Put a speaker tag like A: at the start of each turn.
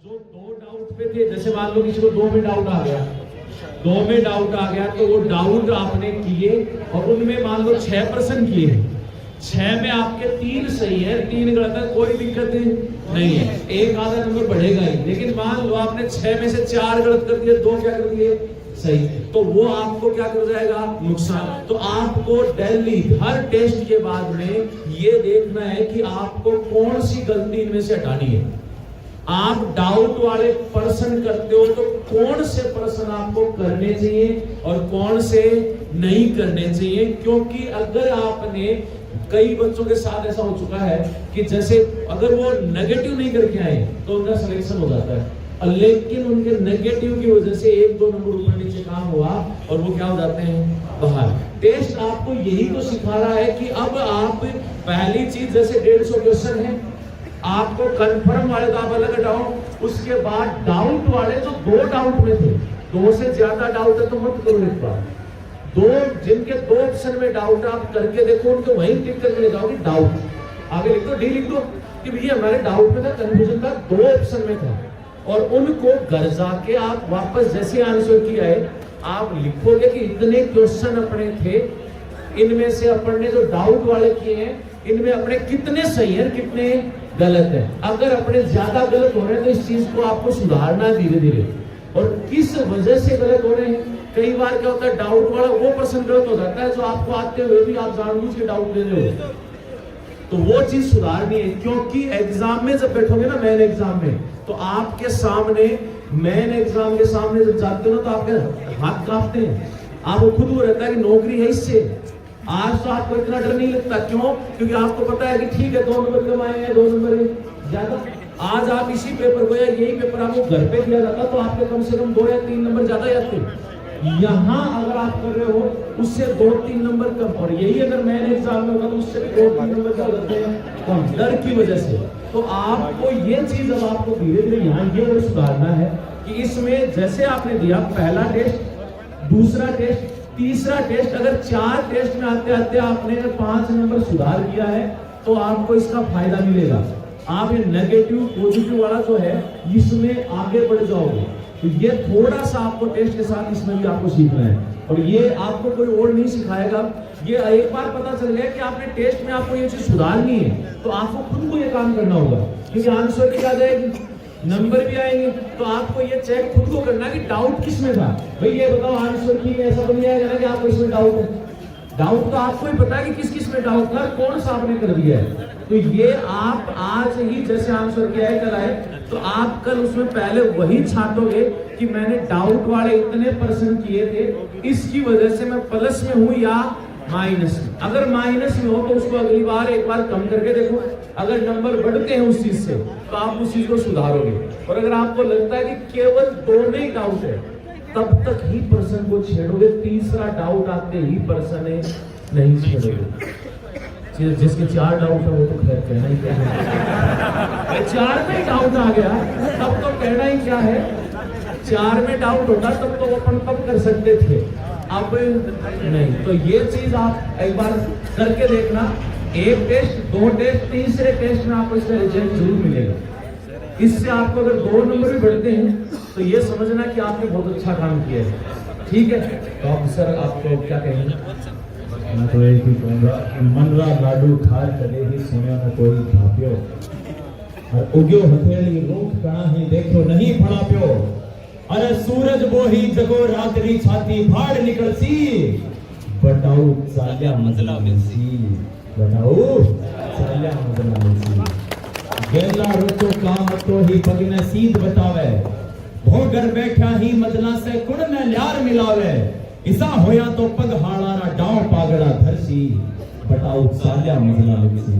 A: जो दो डाउट पे थे, जैसे मान लो किसी को दो में डाउट आ गया, तो वो डाउट आपने किए और उनमें मान लो 6% किए, 6 में आपके 3 सही है, 3 गलत है, कोई दिक्कत नहीं है, एक आधा नंबर बढ़ेगा ही। लेकिन मान लो आपने 6 में से 4 गलत कर दिए, 2 क्या कर दिए सही, तो वो आपको क्या कर जाएगा, नुकसान। तो आपको डेली हर टेस्ट के बाद में ये देखना है कि आपको कौन सी गलती इनमें से हटानी है। आप डाउट वाले पर्सन करते हो तो कौन से पर्सन आपको करने चाहिए और कौन से नहीं करने चाहिए, क्योंकि अगर आपने, कई बच्चों के साथ ऐसा हो चुका है कि जैसे अगर वो नेगेटिव नहीं करके आए तो उनका सिलेक्शन हो जाता है, लेकिन उनके नेगेटिव की वजह से 1-2 नंबर ऊपर नीचे काम हुआ और वो क्या हो जाते हैं, बाहर। टेस्ट आपको यही तो सिखा रहा है कि अब आप पहली चीज, जैसे 150 क्वेश्चन है, आपको कंफर्म वाले तो आप अलग हटाओ, उसके बाद डाउट वाले जो 2 डाउट में थे, 2 से ज्यादा डाउट है तो मत करो एक बार, 2 जिनके 2 ऑप्शन में डाउट आप करके देखो, उनको वहीं टिक करके ले जाओगे डाउट, आगे लिख दो, डी लिख दो कि भैया हमारे डाउट में था, कंफ्यूजन था, 2 ऑप्शन में था, और उनको घर जाके आप वापस जैसे आंसर किया है आप लिखोगे कि इतने क्वेश्चन अपने थे, इनमें से अपन ने जो डाउट वाले किए हैं इनमें अपने कितने सही है कितने गलत है। अगर अपने ज्यादा गलत हो रहे हैं तो इस चीज को आपको सुधारना है धीरे धीरे, और किस वजह से गलत हो रहे हैं। कई बार क्या होता है, डाउट वाला वो पर्सन गलत हो जाता है जो आपको आते हुए भी आप जानबूझ के डाउट दे रहे हो, तो वो चीज सुधारनी है। क्योंकि एग्जाम में जब बैठोगे ना, मेन एग्जाम में, तो आपके सामने, मेन एग्जाम के सामने जब जाते हो ना तो आपके हाथ कांपते हैं, आपको खुद वो रहता है कि नौकरी है इससे। आज तो आपको इतना डर नहीं लगता, क्यों? क्योंकि आपको पता है कि ठीक है 2 नंबर कम आए हैं, 2 नंबर ज्यादा। आज आप इसी पेपर को या यही पेपर आपको घर पे दिया जाता तो आपके कम से कम 2 या 3 नंबर ज्यादा आते। यहाँ अगर आप कर रहे हो उससे 2-3 नंबर कम, और यही अगर मैंने एग्जाम में होगा तो उससे भी 2-3 नंबर क्या होते हैं कम, डर की वजह से। तो आपको ये चीज अब आपको धीरे धीरे यहाँ ये सुधारना है कि इसमें जैसे आपने दिया पहला टेस्ट, दूसरा टेस्ट, तीसरा टेस्ट, अगर 4 टेस्ट में आते आते आपने 5 नंबर सुधार किया है तो आपको इसका फायदा मिलेगा। आप ये नेगेटिव पॉजिटिव वाला जो है इसमें आगे बढ़ जाओगे। तो ये थोड़ा सा आपको टेस्ट के साथ इसमें भी आपको सीखना है, और ये आपको कोई और नहीं सिखाएगा। ये एक बार पता चल गया कि आपने टेस्ट में आपको ये चीज सुधारनी है तो आपको खुद को ये काम करना होगा, क्योंकि आंसर भी आ जाएगी, नंबर भी आएंगे, तो आपको ये चेक खुद को करना कि डाउट किस में था। भाई ये बताओ आंसर की, ऐसा बन जाएगा ना कि आपको इसमें डाउट है, डाउट तो आपको ही पता है कि किस किस में डाउट था, कौन सा आपने कर दिया है। तो ये आप आज ही जैसे आंसर किया है कल आए, तो आप कल उसमें पहले वही छांटोगे कि मैंने डाउट वाले इतने % किए थे, इसकी वजह से मैं प्लस में हूं या माइनस में। अगर माइनस में हो तो उसको अगली बार एक बार कम करके देखो, अगर नंबर बढ़ते हैं उस चीज से तो आप उस चीज को सुधारोगे। और अगर आपको लगता है कि केवल 2 में ही डाउट है तब तक ही पर्सन को छेड़ोगे, तीसरा डाउट आते ही पर्सन नहीं छेड़ोगे। जिसके 4 डाउट है वो तो खैर कहना ही क्या है, 4 में डाउट आ गया तब तो कहना ही क्या है। 4 में डाउट होता तब तो अपन कब कर सकते थे, अब नहीं। तो ये चीज आप एक बार करके देखना, 1 टेस्ट, 2 टेस्ट, तीसरे टेस्ट में आपको इसका रिजल्ट जरूर मिलेगा। इससे आपको अगर 2 नंबर भी बढ़ते हैं तो ये समझना कि आपने बहुत अच्छा काम किया है। ठीक है, तो आप सर आपको क्या कहेंगे?
B: मैं तो एक ही कहूँगा कि मनरा लाडू खार करे ही सोने में कोई भाप्यो, और उग्यो हथेली रूठ कणा ही देखो नहीं फड़ा प्यो। अरे सूरज बोही जगो रात्रि छाती फाड़ निकलसी, बताओ साल्या मजला मिलसी, बताओ साल्या मजला मिलसी। गेला रोचो काम तो ही पगने सीध बतावे, भोगर बैठा ही मजला से कुड़ में ल्यार मिलावे। इसा होया तो पग हाड़ा ना डांव पागड़ा धरसी, बताओ साल्या मजला मिलसी।